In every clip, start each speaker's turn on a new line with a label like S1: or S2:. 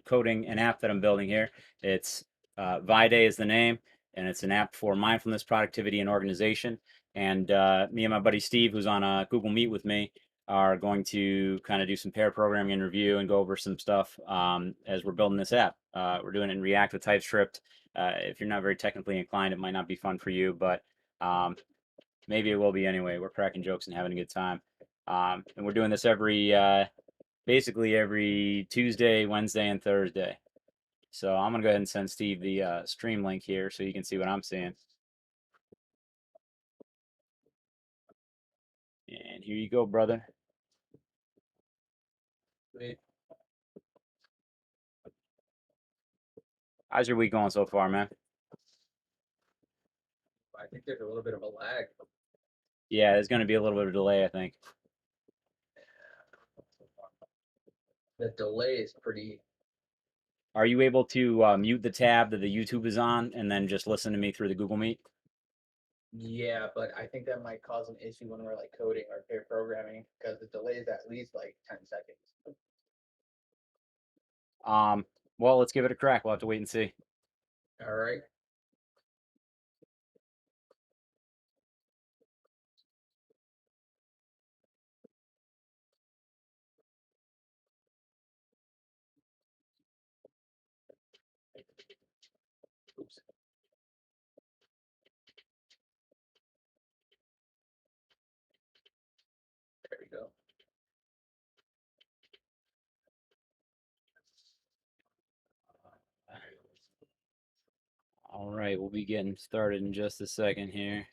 S1: coding an app that I'm building here. It's VieDay is the name, and it's an app for mindfulness, productivity, and organization. And me and my buddy Steve, who's on a Google Meet with me, are going to kind of do some pair programming and review and go over some stuff as we're building this app. We're doing it in React with TypeScript. If you're not very technically inclined, it might not be fun for you, but maybe it will be anyway. We're cracking jokes and having a good time. And we're doing this basically every Tuesday, Wednesday, and Thursday. So I'm gonna go ahead and send Steve the stream link here so you can see what I'm seeing. And here you go, brother.
S2: Wait,
S1: How's your week going so far, man?
S2: I think there's a little bit of a lag.
S1: Yeah, there's gonna be a little bit of a delay, I think.
S2: The delay is pretty.
S1: Are you able to mute the tab that the YouTube is on and then just listen to me through the Google Meet?
S2: Yeah, but I think that might cause an issue when we're like coding or pair programming because the delay is at least like 10 seconds.
S1: Well, let's give it a crack. We'll have to wait and see.
S2: All right. Oops. There we go.
S1: All right, we'll be getting started in just a second here.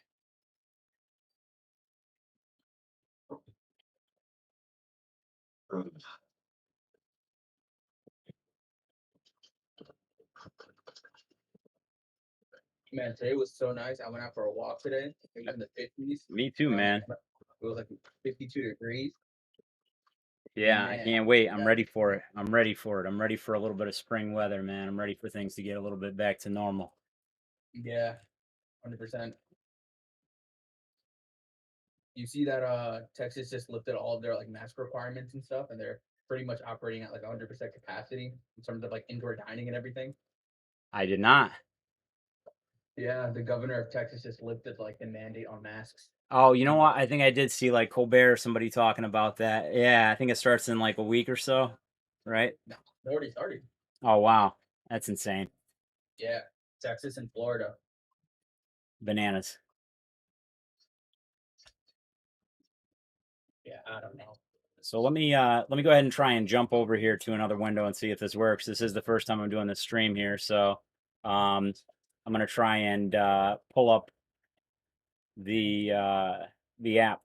S2: Man, today was so nice. I went out for a walk today. It was in the 50s.
S1: Me too, man.
S2: It was like 52 degrees.
S1: Yeah, I
S2: Man,
S1: can't wait. I'm ready for it. I'm ready for it. I'm ready for a little bit of spring weather, man. I'm ready for things to get a little bit back to normal.
S2: yeah, 100%. You see that Texas just lifted all of their like mask requirements and stuff, and they're pretty much operating at like 100% capacity in terms of like indoor dining and everything.
S1: I did not.
S2: Yeah, the governor of Texas just lifted like the mandate on masks.
S1: Oh, you know what? I think I did see like Colbert or somebody talking about that. Yeah, I think it starts in like a week or so, right?
S2: No, they already started.
S1: Oh, wow. That's insane.
S2: Yeah, Texas and Florida.
S1: Bananas.
S2: Yeah, I don't know.
S1: So let me go ahead and try and jump over here to another window and see if this works. This is the first time I'm doing this stream here, so um I'm gonna try and pull up the app.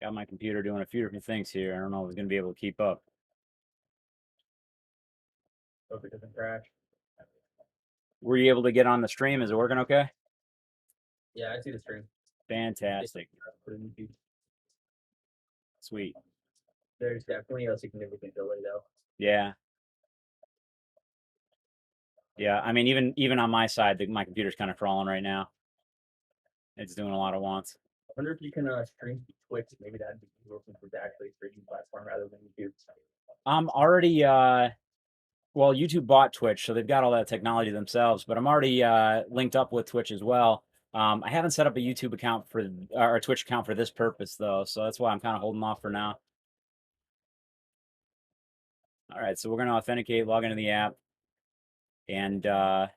S1: Got my computer doing a few different things here. I don't know if it's gonna be able to keep up.
S2: Hope it doesn't crash.
S1: Were you able to get on the stream? Is it working okay?
S2: Yeah, I see the stream.
S1: Fantastic. Sweet.
S2: There's definitely a significant delay though.
S1: Yeah. Yeah. I mean, even on my side, my computer's kind of crawling right now. It's doing a lot at once.
S2: I wonder if you can stream to Twitch. Maybe that'd be working for actually streaming platform rather than YouTube.
S1: I'm already well, YouTube bought Twitch, so they've got all that technology themselves, but I'm already linked up with Twitch as well. I haven't set up a YouTube account for or a Twitch account for this purpose though, so that's why I'm kind of holding off for now. All right, so we're gonna authenticate, log into the app, and while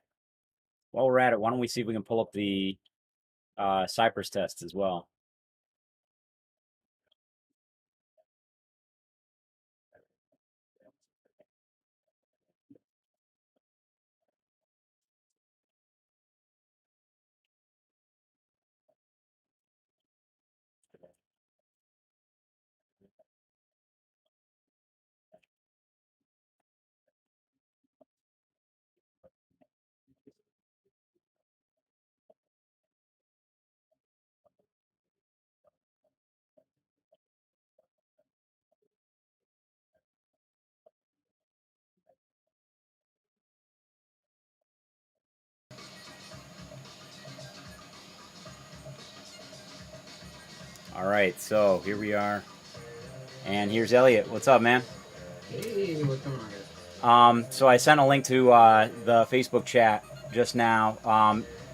S1: we're at it, why don't we see if we can pull up the Cypress test as well. All right, so here we are, and here's Elliot. What's up, man?
S2: Hey, what's going on, guys?
S1: So I sent a link to the Facebook chat just now.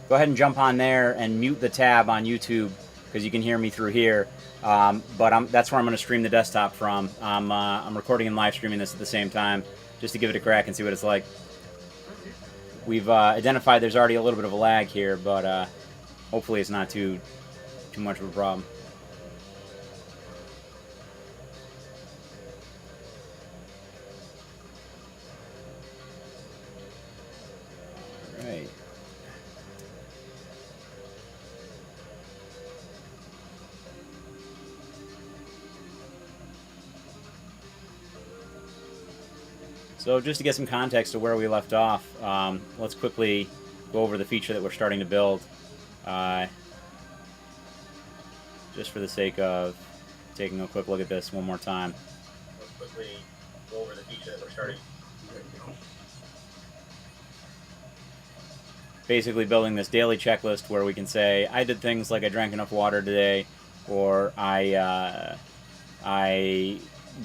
S1: Go ahead and jump on there and mute the tab on YouTube because you can hear me through here. But that's where I'm going to stream the desktop from. I'm recording and live streaming this at the same time just to give it a crack and see what it's like. We've identified there's already a little bit of a lag here, but hopefully it's not too much of a problem. All right. So just to get some context to where we left off, let's quickly go over the feature that we're starting to build, just for the sake of taking a quick look at this one more time. Let's quickly go over the feature that we're starting. Basically building this daily checklist where we can say, I did things like I drank enough water today, or I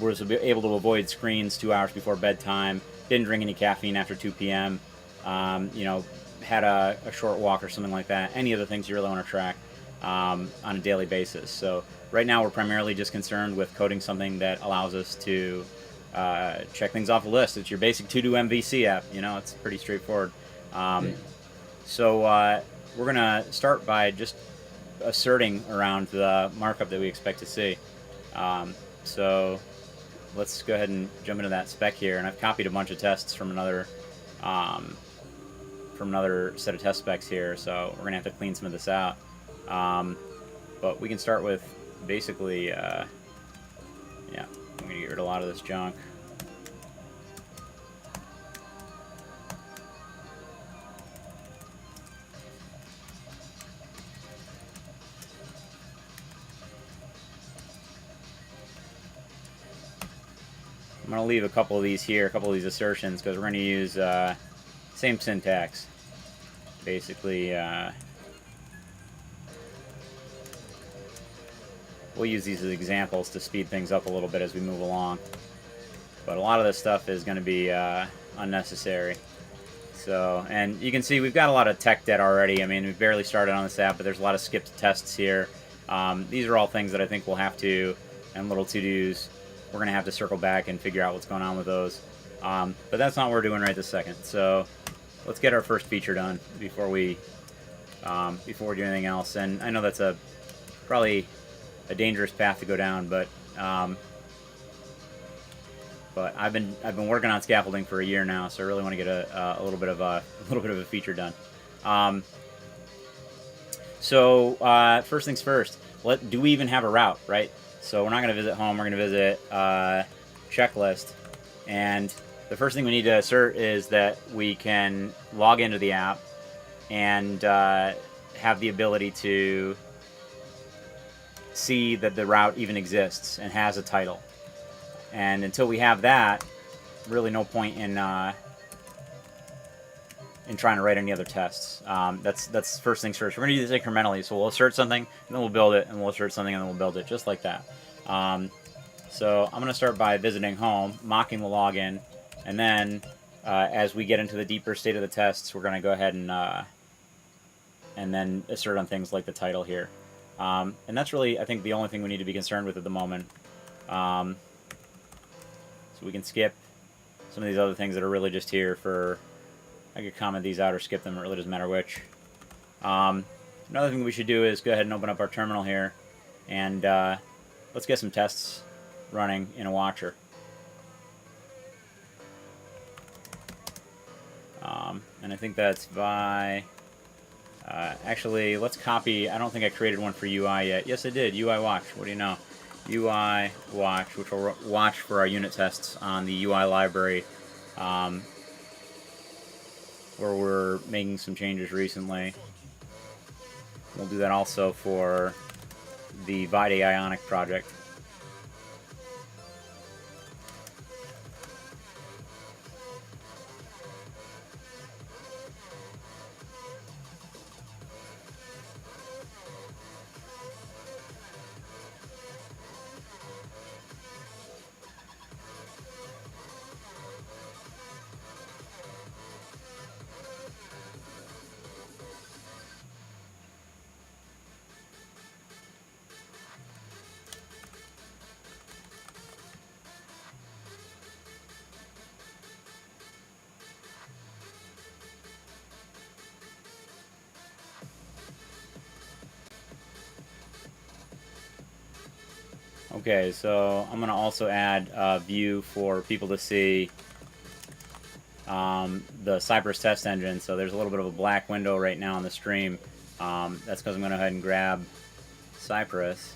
S1: was able to avoid screens 2 hours before bedtime, didn't drink any caffeine after 2 p.m., had a short walk or something like that. Any of the things you really want to track on a daily basis. So right now we're primarily just concerned with coding something that allows us to check things off a list. It's your basic to-do MVC app. It's pretty straightforward. So we're going to start by just asserting around the markup that we expect to see. So let's go ahead and jump into that spec here, and I've copied a bunch of tests from another set of test specs here, so we're gonna have to clean some of this out. But we can start with basically, yeah, I'm gonna get rid of a lot of this junk. I'm going to leave a couple of these here, a couple of these assertions, because we're going to use same syntax. Basically, we'll use these as examples to speed things up a little bit as we move along. But a lot of this stuff is going to be unnecessary. So, and you can see we've got a lot of tech debt already. I mean, we've barely started on this app, but there's a lot of skipped tests here. These are all things that I think we'll have to, and little to-dos, we're going to have to circle back and figure out what's going on with those. But that's not what we're doing right this second. So let's get our first feature done before we do anything else. And I know that's probably a dangerous path to go down, but I've been working on scaffolding for a year now, so I really want to get a little bit of a feature done. So first things first, do we even have a route, right? So we're not going to visit home, we're going to visit checklist. And the first thing we need to assert is that we can log into the app and have the ability to see that the route even exists and has a title. And until we have that, really no point in trying to write any other tests. That's first things first. We're going to do this incrementally. So we'll assert something, and then we'll build it, and we'll assert something, and then we'll build it, just like that. So I'm going to start by visiting home, mocking the login, and then as we get into the deeper state of the tests, we're going to go ahead and then assert on things like the title here. And that's really, I think, the only thing we need to be concerned with at the moment. So we can skip some of these other things that are really just here for... I could comment these out or skip them, it really doesn't matter which. Another thing we should do is go ahead and open up our terminal here, and let's get some tests running in a watcher. And I think that's by... actually, let's copy... I don't think I created one for UI yet. Yes, I did. UI watch. What do you know? UI watch, which will watch for our unit tests on the UI library, where we're making some changes recently. We'll do that also for the VieDay Ionic project. Okay, so I'm gonna also add a view for people to see the Cypress test engine. So there's a little bit of a black window right now on the stream. That's because I'm gonna go ahead and grab Cypress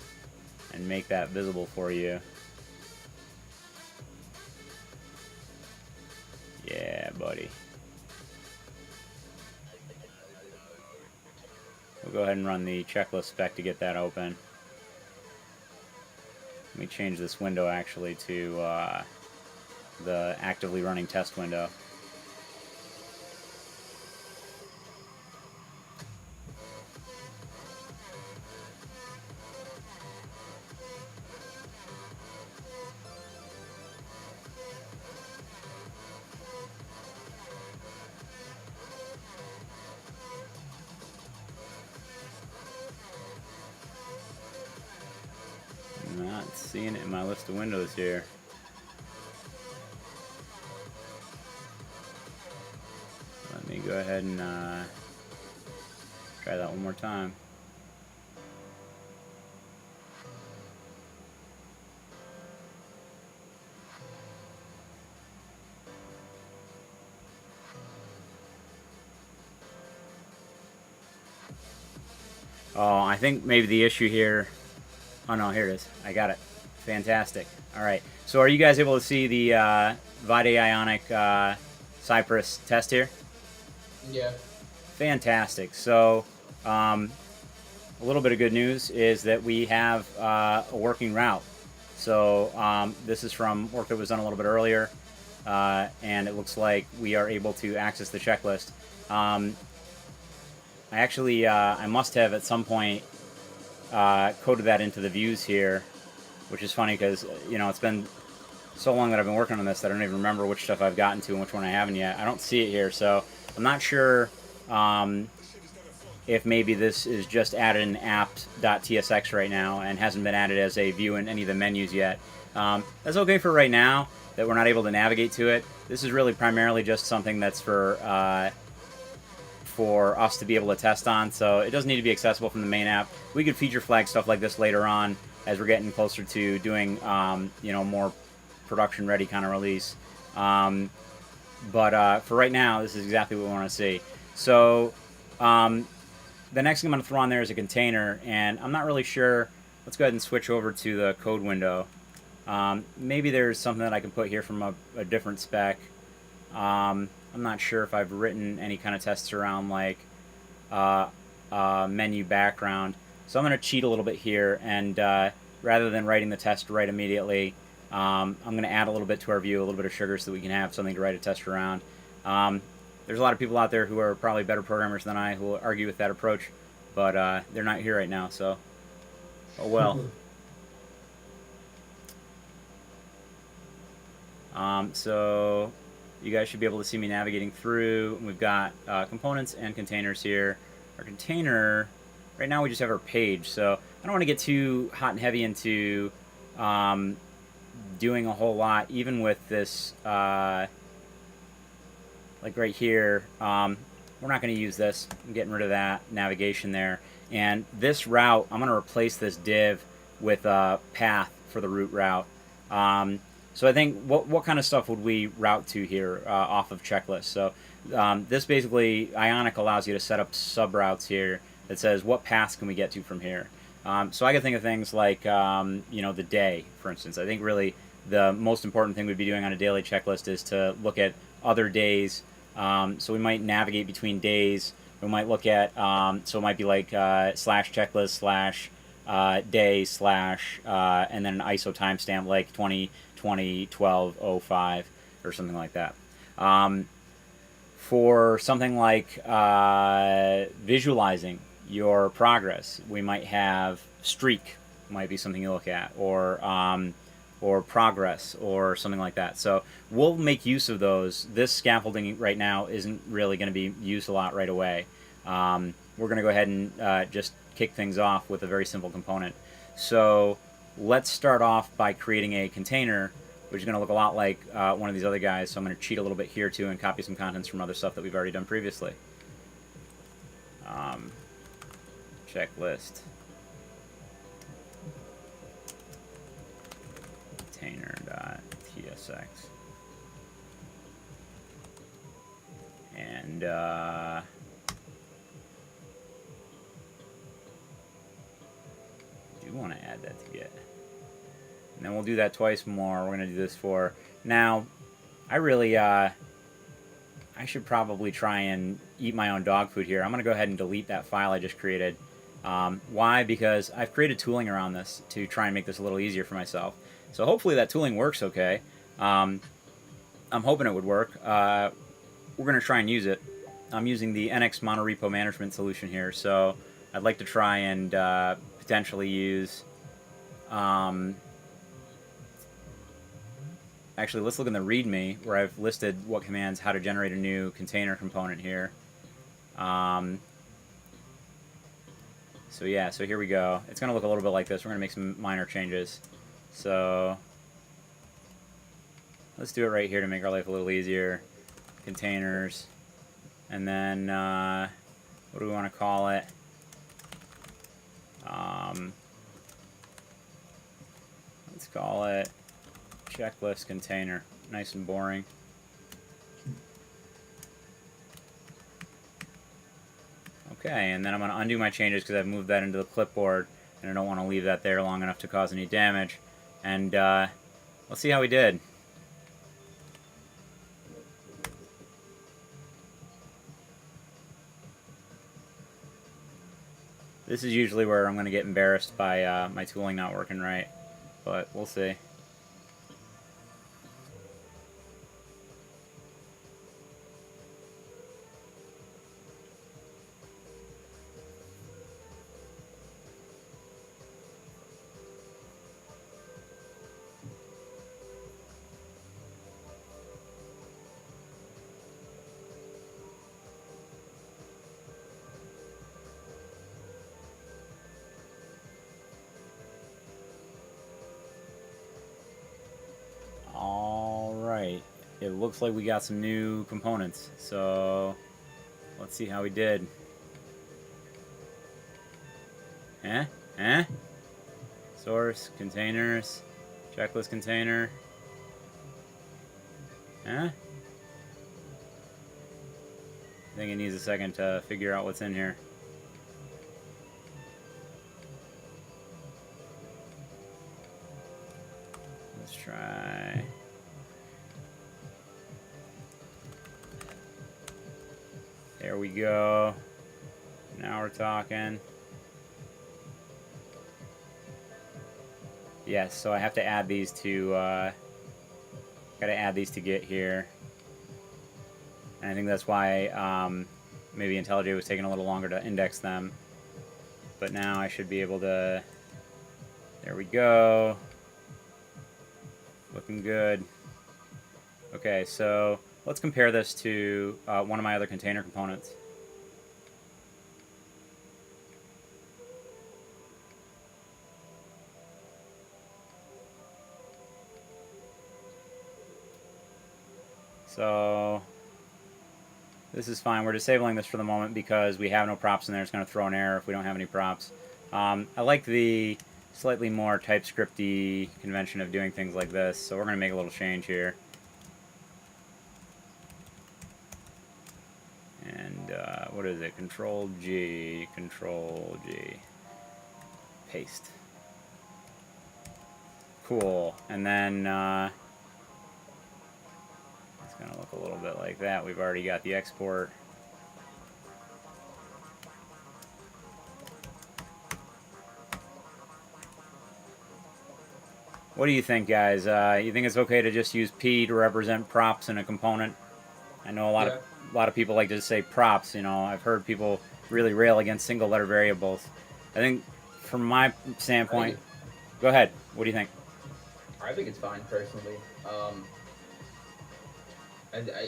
S1: and make that visible for you. Yeah, buddy. We'll go ahead and run the checklist spec to get that open. Let me change this window actually to the actively running test window. I'm not seeing it in my list of windows here. Let me go ahead and try that one more time. Oh, I think maybe the issue here... Oh no, here it is. I got it. Fantastic. All right. So are you guys able to see the VieDay Ionic Cypress test here?
S2: Yeah.
S1: Fantastic. So a little bit of good news is that we have a working route. So this is from work that was done a little bit earlier, and it looks like we are able to access the checklist. I must have at some point coded that into the views here, which is funny because, it's been so long that I've been working on this that I don't even remember which stuff I've gotten to and which one I haven't yet. I don't see it here, so I'm not sure if maybe this is just added in app.tsx right now and hasn't been added as a view in any of the menus yet. That's okay for right now, that we're not able to navigate to it. This is really primarily just something that's for us to be able to test on, so it doesn't need to be accessible from the main app. We could feature flag stuff like this later on as we're getting closer to doing more production ready kind of release. But for right now, this is exactly what we want to see. So the next thing I'm going to throw on there is a container, and I'm not really sure. Let's go ahead and switch over to the code window. Maybe there's something that I can put here from a different spec. I'm not sure if I've written any kind of tests around like menu background. So I'm going to cheat a little bit here, and rather than writing the test right immediately, I'm going to add a little bit to our view, a little bit of sugar, so that we can have something to write a test around. There's a lot of people out there who are probably better programmers than I who will argue with that approach, but they're not here right now, so oh well. So you guys should be able to see me navigating through. We've got components and containers here. Our container, right now we just have our page, so I don't want to get too hot and heavy into doing a whole lot, even with this, like right here. We're not going to use this. I'm getting rid of that navigation there. And this route, I'm going to replace this div with a path for the root route. So I think what kind of stuff would we route to here off of checklist? So this basically, Ionic allows you to set up sub-routes here that says what paths can we get to from here. So I can think of things like, the day, for instance. I think really the most important thing we'd be doing on a daily checklist is to look at other days. So we might navigate between days. We might look at, so it might be like slash checklist slash day slash, and then an ISO timestamp like 2020-12-05 or something like that. For something like visualizing your progress, we might have streak, might be something you look at, or progress, or something like that. So we'll make use of those. This scaffolding right now isn't really going to be used a lot right away. We're going to go ahead and just kick things off with a very simple component. So let's start off by creating a container, which is going to look a lot like one of these other guys. So I'm going to cheat a little bit here too and copy some contents from other stuff that we've already done previously. Checklist. container.tsx. And do want to add that to Git. And then we'll do that twice more. We're going to do this for... Now, I really... I should probably try and eat my own dog food here. I'm going to go ahead and delete that file I just created. Why? Because I've created tooling around this to try and make this a little easier for myself. So hopefully that tooling works okay. I'm hoping it would work. We're going to try and use it. I'm using the NX monorepo management solution here, so I'd like to try and potentially use... Actually, let's look in the README where I've listed what commands, how to generate a new container component here. So yeah, so here we go. It's going to look a little bit like this. We're going to make some minor changes. So let's do it right here to make our life a little easier. Containers. And then, what do we want to call it? Let's call it checklist container. Nice and boring. Okay, and then I'm going to undo my changes because I've moved that into the clipboard, and I don't want to leave that there long enough to cause any damage. And let's see how we did. This is usually where I'm going to get embarrassed by my tooling not working right, but we'll see. It looks like we got some new components, so let's see how we did. Source, containers, checklist container. I think it needs a second to figure out what's in here. Let's try... There we go. Now we're talking. Yes, so I have to add these to, gotta add these to Git here. And I think that's why maybe IntelliJ was taking a little longer to index them. But now I should be able to, there we go. Looking good. Okay, so let's compare this to one of my other container components. So this is fine. We're disabling this for the moment because we have no props in there. It's going to throw an error if we don't have any props. I like the slightly more TypeScript-y convention of doing things like this, so we're going to make a little change here. And what is it? Control-G, Control-G, paste. Cool. And then it's going to look a little bit like that. We've already got the export. What do you think, guys? You think it's okay to just use P to represent props in a component? I know a lot of people like to just say props. You know, I've heard people really rail against single-letter variables. I think, from my standpoint, go ahead. What do you think?
S2: I think it's fine personally.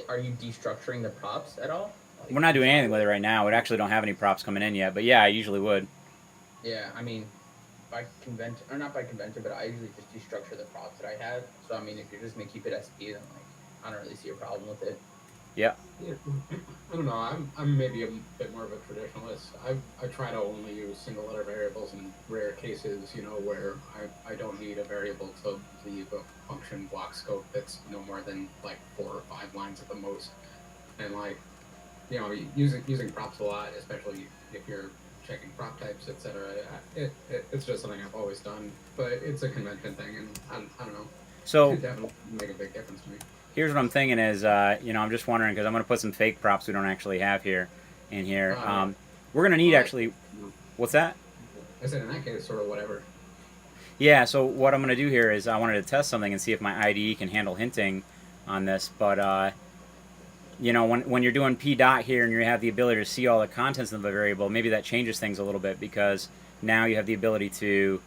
S2: Are you destructuring the props at all?
S1: We're not doing anything with it right now. We actually don't have any props coming in yet, but yeah, I usually would.
S2: Yeah, I mean, by convention, or not by convention, but I usually just destructure the props that I have. So I mean, if you're just gonna keep it SP, then like I don't really see a problem with it.
S1: Yeah.
S3: Yeah, I don't know. I'm maybe a bit more of a traditionalist. I try to only use single letter variables in rare cases, where I don't need a variable to leave a function block scope that's no more than like 4 or 5 lines at the most. And like, using props a lot, especially if you're checking prop types, etc. It's just something I've always done, but it's a convention thing, and I don't know.
S1: So
S3: It definitely make a big difference to me.
S1: here's what I'm thinking is, I'm just wondering because I'm going to put some fake props we don't actually have here in here.
S3: Yeah.
S1: We're going to need
S3: Well,
S1: actually, what's that?
S3: I said in that case, sort of whatever.
S1: Yeah, so what I'm going to do here is I wanted to test something and see if my IDE can handle hinting on this. But, when you're doing p dot here and you have the ability to see all the contents of the variable, maybe that changes things a little bit because now you have the ability to,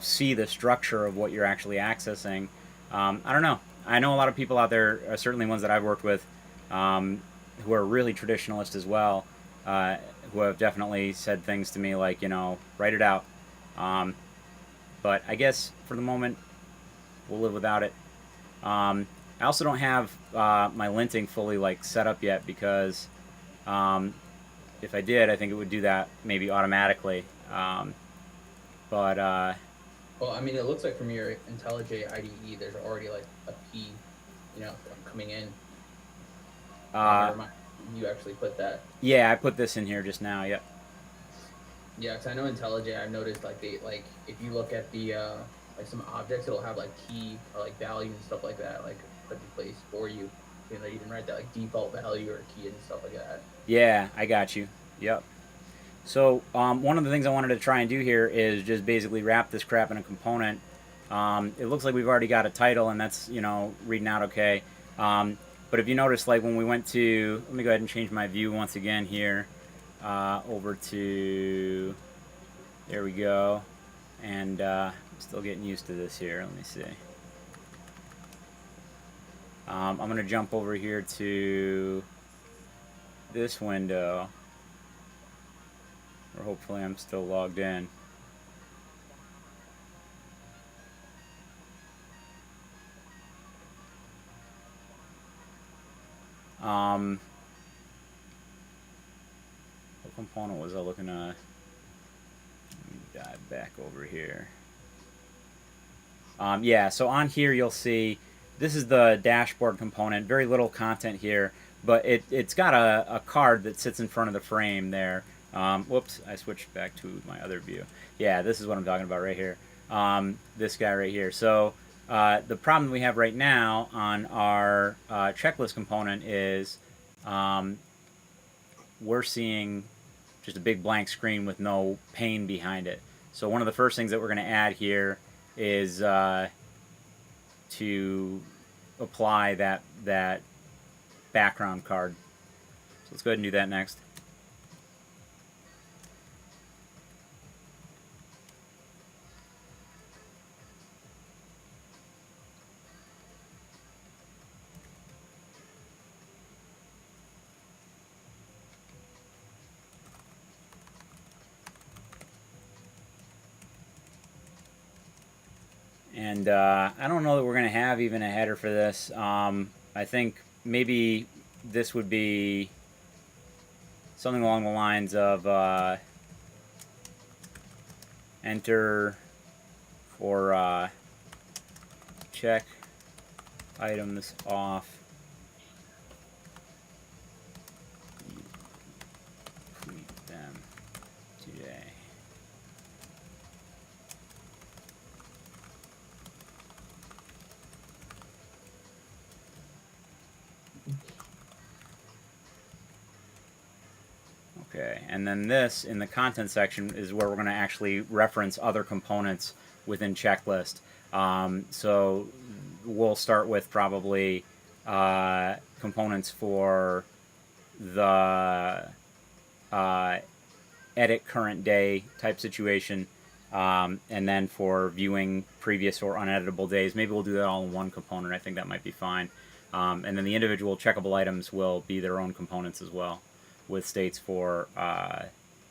S1: see the structure of what you're actually accessing. I don't know. I know a lot of people out there, certainly ones that I've worked with, um, who are really traditionalist as well, uh, who have definitely said things to me like, write it out. Um, but I guess for the moment, we'll live without it. I also don't have my linting fully like set up yet because um, if I did, I think it would do that maybe automatically. But
S2: Well, I mean, it looks like from your IntelliJ IDE, there's already like a P, coming in.
S1: uh,
S2: Never mind. You actually put that.
S1: yeah, I put this in here just now. Yep.
S2: Yeah, because I know IntelliJ, I've noticed like they like if you look at the like some objects, it'll have like key or like value and stuff like that, like put in place for you. You can write that like default value or key and stuff like that.
S1: Yeah, I got you. Yep. So one of the things I wanted to try and do here is just basically wrap this crap in a component. It looks like we've already got a title, and that's reading out okay. But if you notice, like when we went to, let me go ahead and change my view once again here, over to, there we go, and I'm still getting used to this here. Let me see. I'm going to jump over here to this window, or hopefully I'm still logged in. Um, what component was I looking at? Let me dive back over here. Yeah, so on here you'll see this is the dashboard component. Very little content here, but it's got a card that sits in front of the frame there. Whoops, I switched back to my other view. Yeah, this is what I'm talking about right here. This guy right here. So the problem we have right now on our checklist component is um, we're seeing just a big blank screen with no pane behind it. So one of the first things that we're going to add here is to apply that background card. So let's go ahead and do that next. And I don't know that we're going to have even a header for this. I think maybe this would be something along the lines of enter for check items off. Complete them today. Okay, and then this in the content section is where we're going to actually reference other components within checklist. So we'll start with probably components for the uh, edit current day type situation, and then for viewing previous or uneditable days. Maybe we'll do that all in one component. I think that might be fine. And then the individual checkable items will be their own components as well, with states for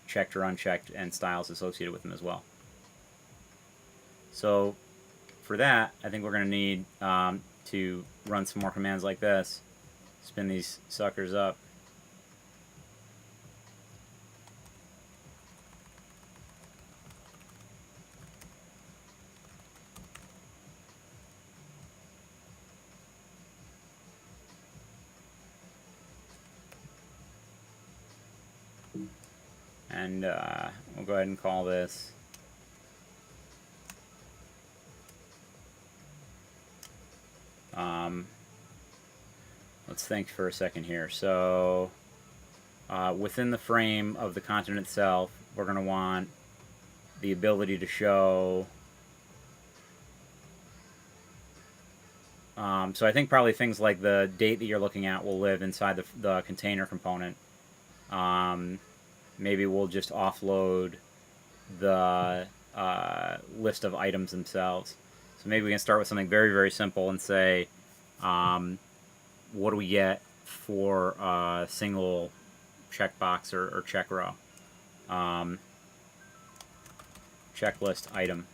S1: checked or unchecked and styles associated with them as well. So for that, I think we're going to need to run some more commands like this. spin these suckers up. And we'll go ahead and call this let's think for a second here. So within the frame of the content itself, we're going to want the ability to show. So I think probably things like the date that you're looking at will live inside the container component. Maybe we'll just offload the list of items themselves. So maybe we can start with something very, very simple and say, what do we get for a single checkbox or check row? Checklist item.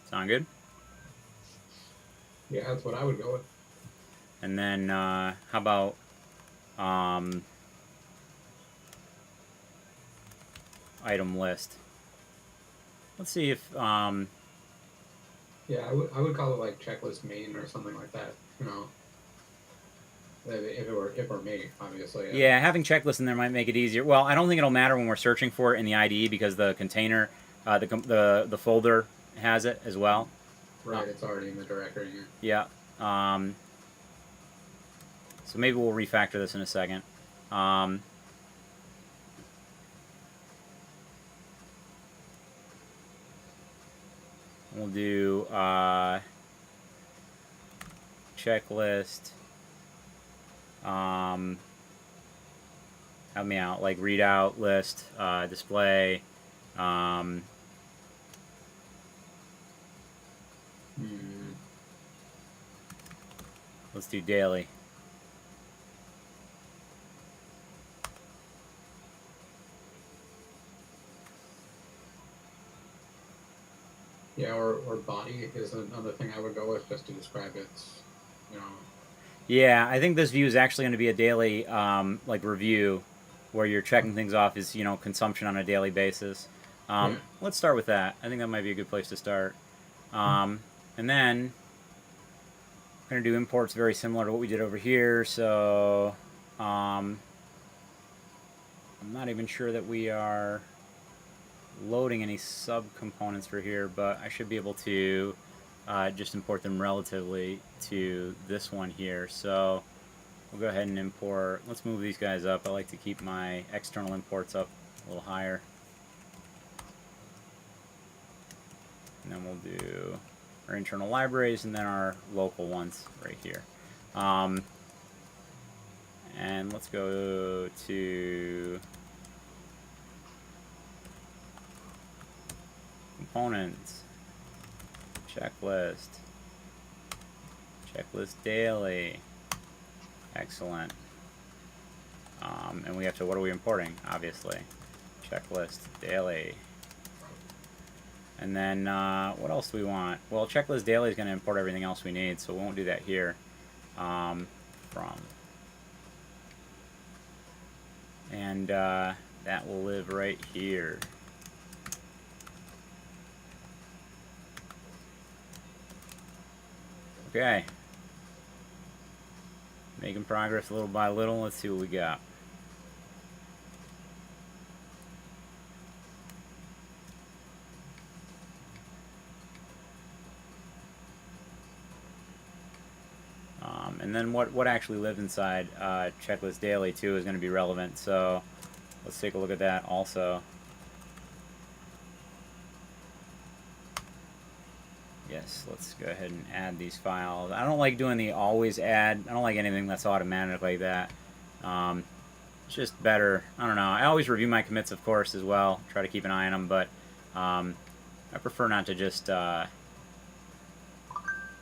S1: Sound good?
S3: Yeah, that's what I would go with.
S1: And then how about item list? Let's see if
S3: yeah, I would call it like checklist main or something like that. You know, if it were me, obviously.
S1: Yeah, having checklists in there might make it easier. Well, I don't think it'll matter when we're searching for it in the IDE because the container, the folder has it as well.
S3: Right, it's already in the directory here.
S1: Yeah. So maybe we'll refactor this in a second. We'll do checklist. Help me out, like readout list, display. Let's do daily.
S3: Yeah, or body is another thing I would go with just to describe its, you know.
S1: Yeah, I think this view is actually going to be a daily like review where you're checking things off as, you know, consumption on a daily basis.
S3: Yeah.
S1: Let's start with that. I think that might be a good place to start. And then we're going to do imports very similar to what we did over here. So I'm not even sure that we are loading any subcomponents for here, but I should be able to just import them relatively to this one here. So we'll go ahead and import. Let's move these guys up. I like to keep my external imports up a little higher. And then we'll do our internal libraries and then our local ones right here. And let's go to components, checklist, checklist daily. Excellent. And we have to, what are we importing? Obviously, checklist daily. And then what else do we want? Well, checklist daily is going to import everything else we need, so we won't do that here. And that will live right here. Okay. Making progress little by little. Let's see what we got. And then what actually lived inside checklist daily too is going to be relevant. So let's take a look at that also. Yes, let's go ahead and add these files. I don't like doing the always add. I don't like anything that's automatic like that. It's just better. I don't know. I always review my commits, of course, as well. Try to keep an eye on them, but I prefer not to just,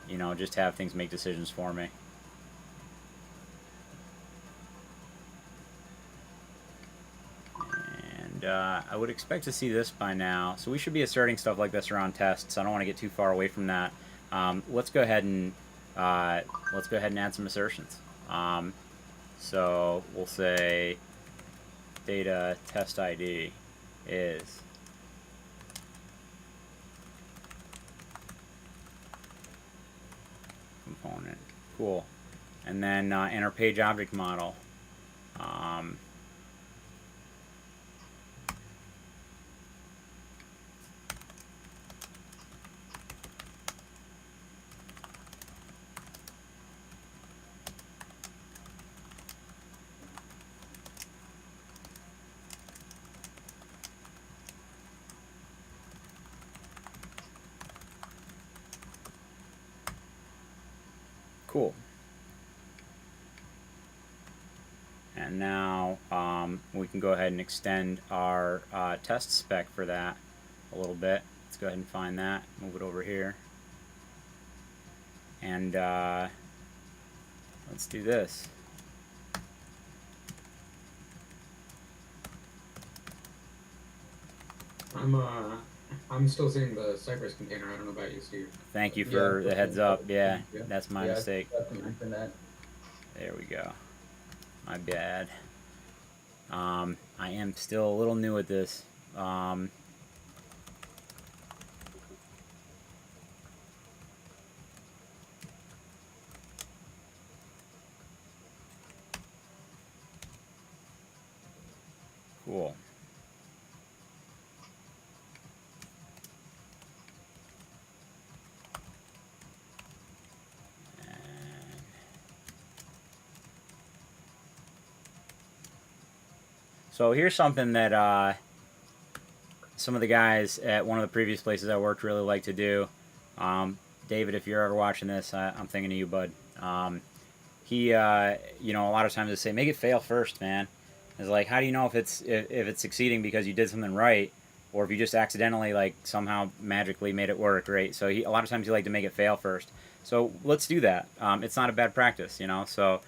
S1: you know, just have things make decisions for me. And And I would expect to see this by now. So we should be asserting stuff like this around tests. I don't want to get too far away from that. Let's go ahead and add some assertions. So we'll say data test ID is component. Cool. And then in our page object model, cool. And now we can go ahead and extend our test spec for that a little bit. Let's go ahead and find that, move it over here. And let's do this.
S3: I'm still seeing the Cypress container. I don't know about you, Steve.
S1: Thank you for the heads up. Yeah, that's my mistake.
S2: That.
S1: There we go. My bad. I am still a little new at this. Cool. So here's something that some of the guys at one of the previous places I worked really like to do. David, if you're ever watching this, I'm thinking of you, bud. He, you know, a lot of times they say, make it fail first, man. It's like, how do you know if it's succeeding because you did something right, or if you just accidentally, like, somehow magically made it work, right? So a lot of times you like to make it fail first. So let's do that. It's not a bad practice, you know. So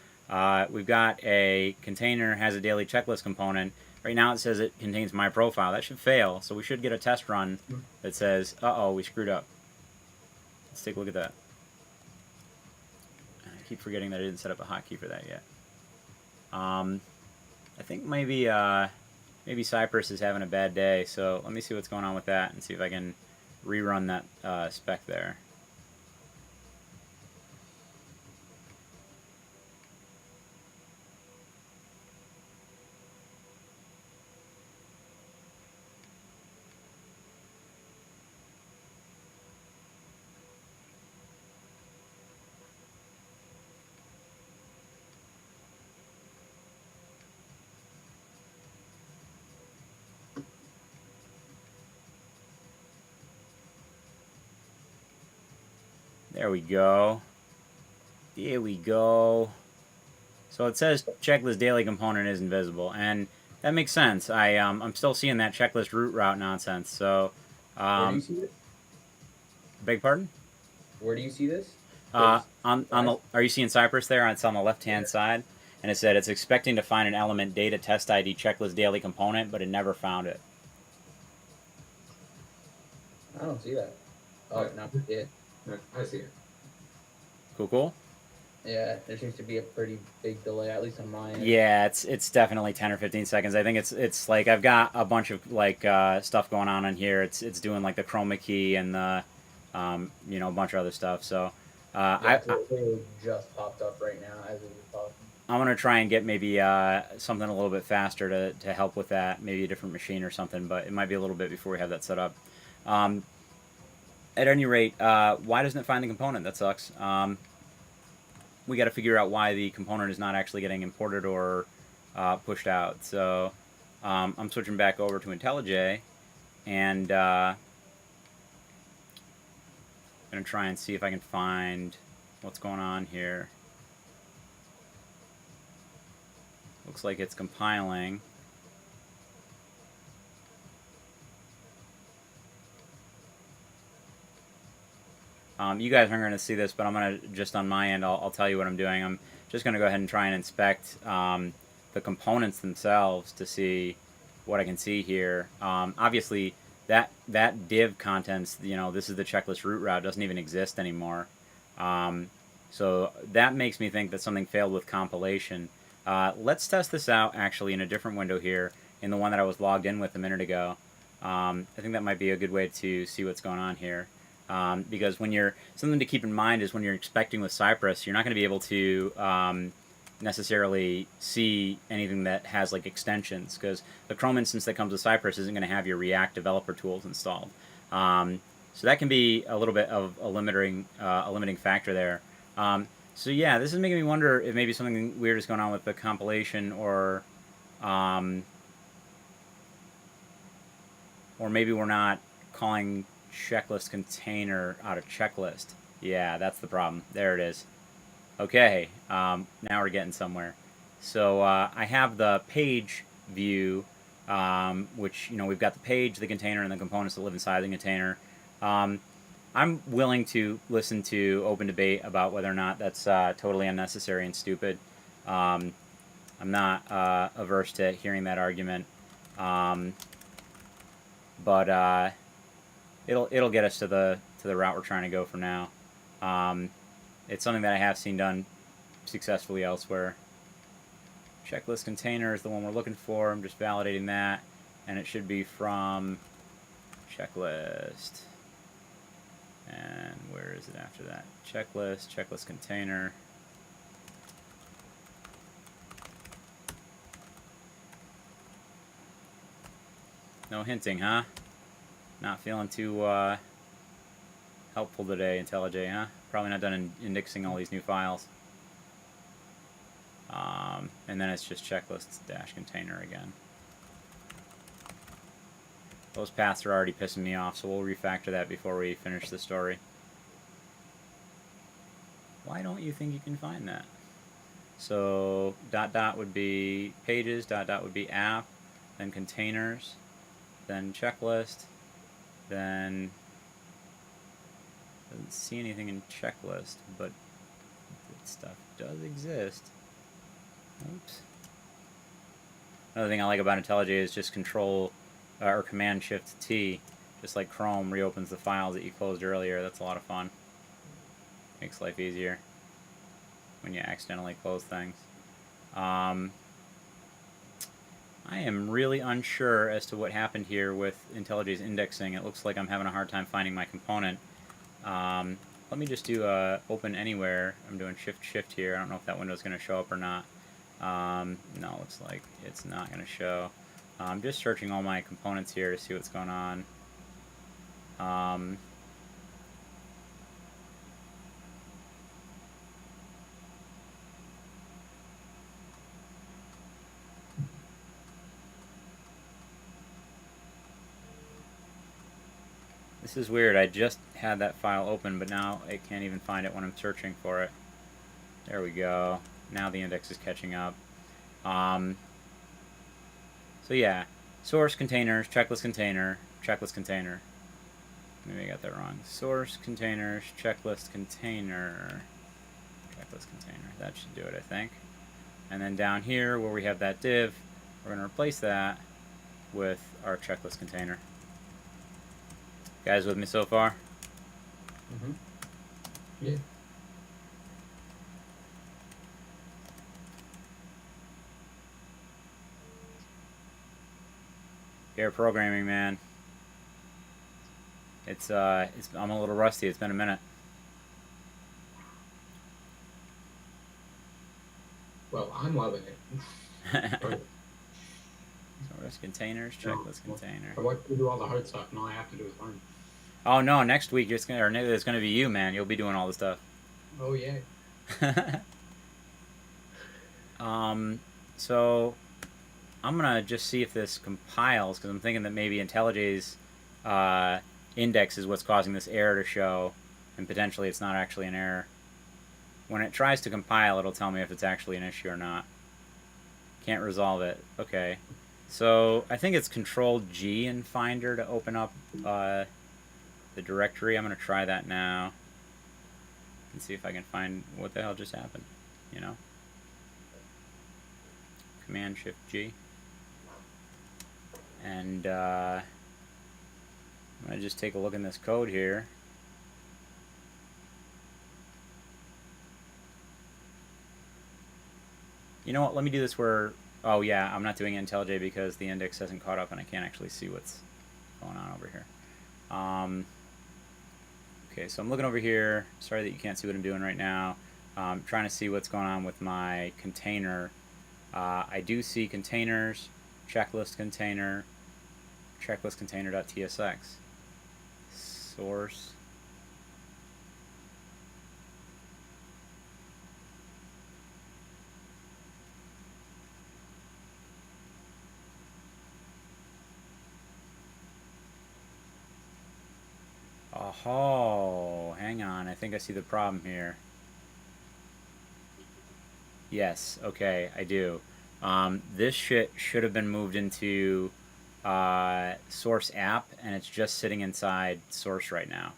S1: we've got a container has a daily checklist component. Right now it says it contains my profile. That should fail. So we should get a test run that says, uh-oh, we screwed up. Let's take a look at that. I keep forgetting that I didn't set up a hotkey for that yet. I think maybe Cypress is having a bad day, so let me see what's going on with that and see if I can rerun that spec there. There we go. There we go. So it says checklist daily component is invisible, and that makes sense. I'm still seeing that checklist root route nonsense. So,
S2: Where do you see this?
S1: beg pardon?
S2: Where do you see this?
S1: On the, are you seeing Cypress there? It's on the left hand side, and it said it's expecting to find an element data test ID checklist daily component, but it never found it.
S2: I don't see that. Oh, now I see it.
S3: Yeah, I see it.
S1: Cool, cool.
S2: Yeah, there seems to be a pretty big delay, at least on my end.
S1: Yeah, it's definitely 10 or 15 seconds. I think it's like I've got a bunch of like stuff going on here. It's doing like the chroma key and the you know, a bunch of other stuff. So
S2: yeah, it just popped up right now as it was talking.
S1: I'm gonna try and get maybe something a little bit faster to help with that. Maybe a different machine or something, but it might be a little bit before we have that set up. At any rate, why doesn't it find the component? That sucks. We got to figure out why the component is not actually getting imported or pushed out. So I'm switching back over to IntelliJ, and I'm going to try and see if I can find what's going on here. Looks like it's compiling. You guys aren't going to see this, but I'm going to, just on my end, I'll tell you what I'm doing. I'm just going to go ahead and try and inspect the components themselves to see what I can see here. Obviously, that div contents, this is the checklist root route, doesn't even exist anymore. So that makes me think that something failed with compilation. Let's test this out actually in a different window here, in the one that I was logged in with a minute ago. I think that might be a good way to see what's going on here. Because something to keep in mind is when you're expecting with Cypress, you're not going to be able to necessarily see anything that has like extensions, because the Chrome instance that comes with Cypress isn't going to have your React developer tools installed. So that can be a little bit of a limiting factor there. So yeah, this is making me wonder if maybe something weird is going on with the compilation, or maybe we're not calling checklist container out of checklist. Yeah, that's the problem. There it is. Okay, now we're getting somewhere. So I have the page view, which, we've got the page, the container, and the components that live inside the container. I'm willing to listen to open debate about whether or not that's totally unnecessary and stupid. I'm not averse to hearing that argument, but it'll get us to the route we're trying to go for now. It's something that I have seen done successfully elsewhere. Checklist container is the one we're looking for. I'm just validating that, and it should be from checklist. And where is it after that? Checklist container. No hinting, huh? Not feeling too helpful today, IntelliJ, huh? Probably not done indexing all these new files. And then it's just checklist-container again. Those paths are already pissing me off, so we'll refactor that before we finish the story. Why don't you think you can find that? So dot would be pages, dot would be app, then containers, then checklist, then doesn't see anything in checklist, but that stuff does exist. Oops. Another thing I like about IntelliJ is just Control or Command Shift T, just like Chrome reopens the files that you closed earlier. That's a lot of fun. Makes life easier when you accidentally close things. I am really unsure as to what happened here with IntelliJ's indexing. It looks like I'm having a hard time finding my component. Let me just do open anywhere. I'm doing Shift here. I don't know if that window is going to show up or not. No, it looks like it's not going to show. I'm just searching all my components here to see what's going on. This is weird. I just had that file open, but now it can't even find it when I'm searching for it. There we go. Now the index is catching up. So yeah, source containers, checklist container, checklist container. Maybe I got that wrong. Source containers, checklist container, checklist container. That should do it, I think. And then down here where we have that div, we're going to replace that with our checklist container. Guys with me so far?
S2: Mm-hmm.
S3: Yeah.
S1: Pair programming, man. I'm a little rusty. It's been a minute.
S3: Well, I'm loving it.
S1: Source containers, checklist container.
S3: I want you to do all the hard stuff, and all I have to do is learn.
S1: Oh no, next week it's gonna be you, man. You'll be doing all the stuff.
S3: Oh yeah.
S1: So I'm gonna just see if this compiles, because I'm thinking that maybe IntelliJ's index is what's causing this error to show, and potentially it's not actually an error. When it tries to compile, it'll tell me if it's actually an issue or not. Can't resolve it. Okay. So I think it's Control-G in Finder to open up the directory. I'm going to try that now and see if I can find what the hell just happened, Command-Shift-G. And I'm going to just take a look in this code here. You know what, let me do this where, oh yeah, I'm not doing IntelliJ because the index hasn't caught up and I can't actually see what's going on over here. Okay, so I'm looking over here. Sorry that you can't see what I'm doing right now. Trying to see what's going on with my container. I do see containers, checklist container, checklist container.tsx. Source. Oh, hang on. I think I see the problem here. Yes, okay, I do. This shit should have been moved into source app, and it's just sitting inside source right now.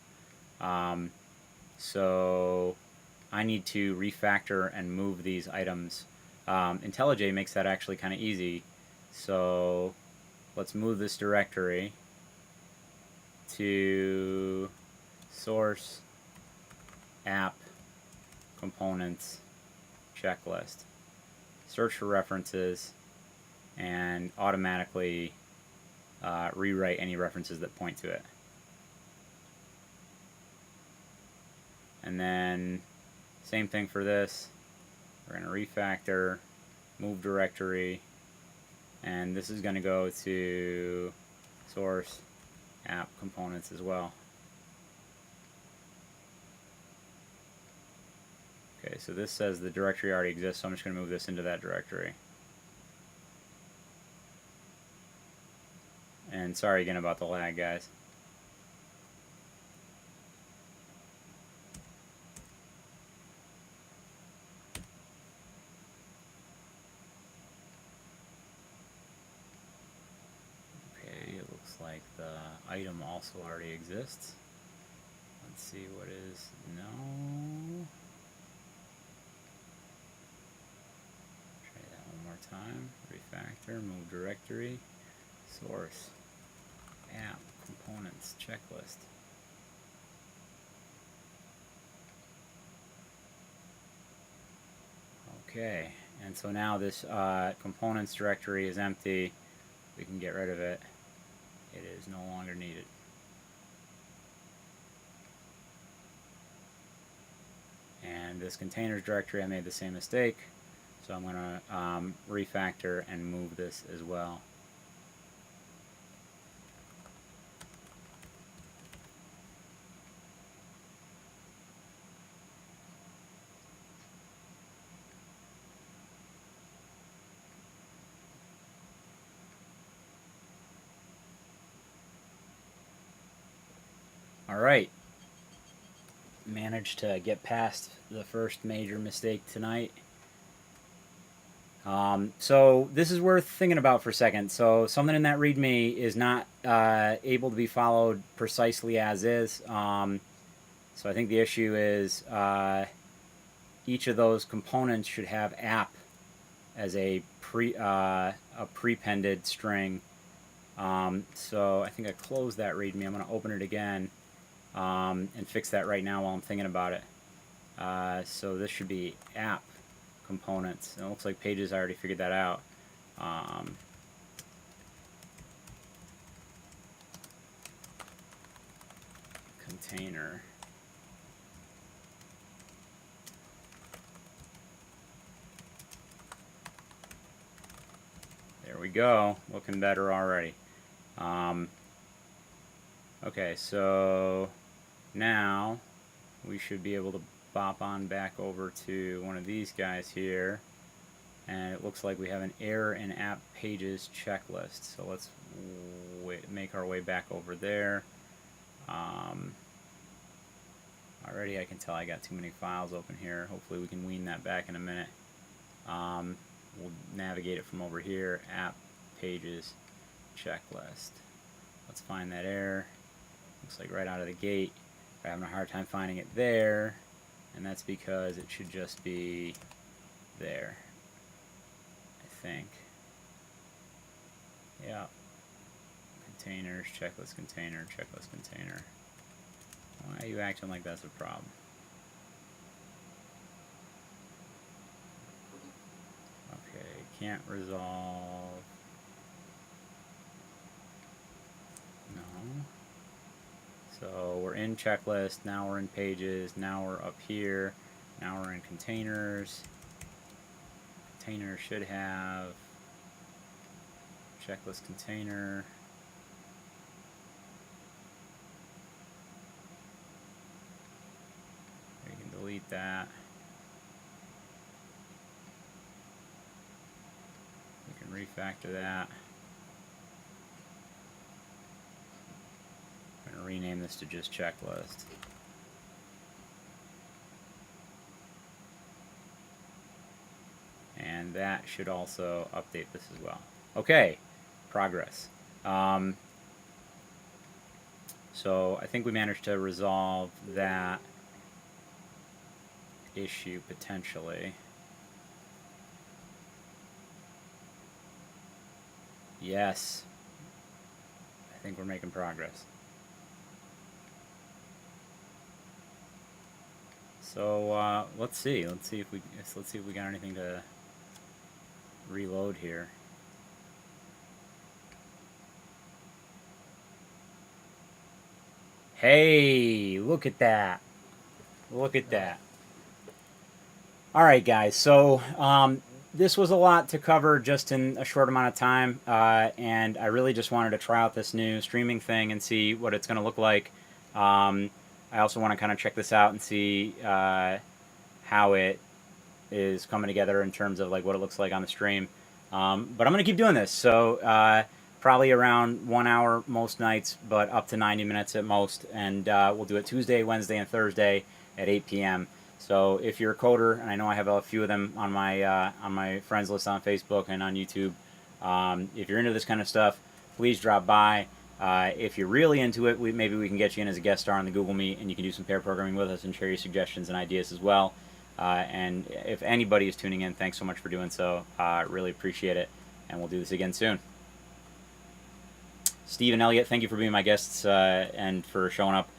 S1: So I need to refactor and move these items. IntelliJ makes that actually kind of easy. So let's move this directory to source app components checklist. Search for references and automatically rewrite any references that point to it. And then same thing for this. We're going to refactor, move directory, and this is going to go to source app components as well. Okay, so this says the directory already exists, so I'm just going to move this into that directory. And sorry again about the lag, guys. Okay, it looks like the item also already exists. Let's see what is no. Try that one more time. Refactor, move directory, source, app, components, checklist. Okay, and so now this components directory is empty. We can get rid of it. It is no longer needed. And this containers directory, I made the same mistake. So I'm going to refactor and move this as well. All right. Managed to get past the first major mistake tonight. So this is worth thinking about for a second. So something in that README is not able to be followed precisely as is. So I think the issue is each of those components should have app as a prepended string. So I think I closed that README. I'm going to open it again and fix that right now while I'm thinking about it. So this should be app components. And it looks like Pages already figured that out. Container. There we go. Looking better already. Okay, so now we should be able to bop on back over to one of these guys here, and it looks like we have an error in app pages checklist. So let's make our way back over there. Already I can tell I got too many files open here. Hopefully we can wean that back in a minute. We'll navigate it from over here, app pages checklist. Let's find that error. Looks like right out of the gate we're having a hard time finding it there, and that's because it should just be there, I think. Yeah. containers, checklist container, checklist container. Why are you acting like that's a problem? Okay, can't resolve. No. So we're in checklist, now we're in pages, now we're up here, now we're in containers. Container should have checklist container. We can delete that. We can refactor that. I'm going to rename this to just checklist. And that should also update this as well. Okay, progress. So I think we managed to resolve that issue potentially. Yes, I think we're making progress. So let's see if we got anything to reload here. Hey, look at that. Look at that. All right, guys. So this was a lot to cover just in a short amount of time, and I really just wanted to try out this new streaming thing and see what it's going to look like. I also want to kind of check this out and see how it is coming together in terms of like what it looks like on the stream. But I'm going to keep doing this. So probably around 1 hour most nights, but up to 90 minutes at most. And we'll do it Tuesday, Wednesday, and Thursday at 8 p.m. So if you're a coder, and I know I have a few of them on my friends list on Facebook and on YouTube, if you're into this kind of stuff, please drop by. If you're really into it, maybe we can get you in as a guest star on the Google Meet, and you can do some pair programming with us and share your suggestions and ideas as well. And if anybody is tuning in, thanks so much for doing so. Really appreciate it, and we'll do this again soon. Steve and Elliot, thank you for being my guests and for showing up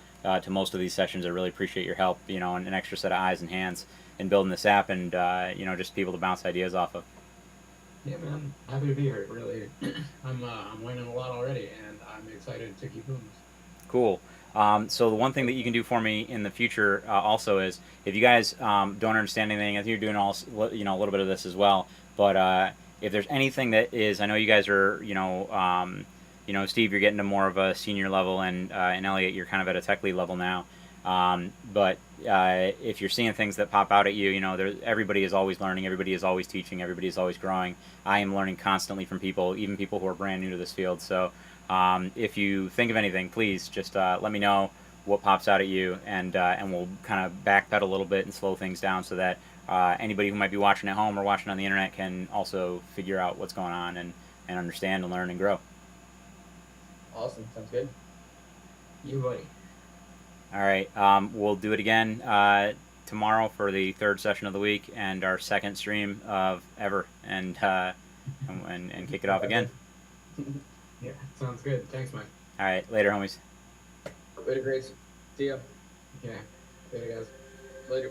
S1: to most of these sessions. I really appreciate your help, and an extra set of eyes and hands in building this app, and just people to bounce ideas off of.
S3: Yeah, man, happy to be here. Really, I'm learning a lot already, and I'm excited to keep doing this.
S1: Cool. So the one thing that you can do for me in the future also is, if you guys don't understand anything, I think you're doing a little bit of this as well. But if there's anything that is, I know you guys are, Steve, you're getting to more of a senior level, and Elliot, you're kind of at a tech lead level now. But if you're seeing things that pop out at you, everybody is always learning, everybody is always teaching, everybody is always growing. I am learning constantly from people, even people who are brand new to this field. So if you think of anything, please just let me know what pops out at you, and we'll kind of backpedal a little bit and slow things down so that anybody who might be watching at home or watching on the internet can also figure out what's going on and understand and learn and grow.
S2: Awesome. Sounds good.
S3: You, buddy.
S1: All right. We'll do it again tomorrow for the third session of the week and our second stream of ever, and kick it off again.
S3: Yeah, sounds good. Thanks, Mike.
S1: All right. Later, homies.
S2: Later, Grace. See ya.
S3: Yeah.
S2: Later, guys. Later.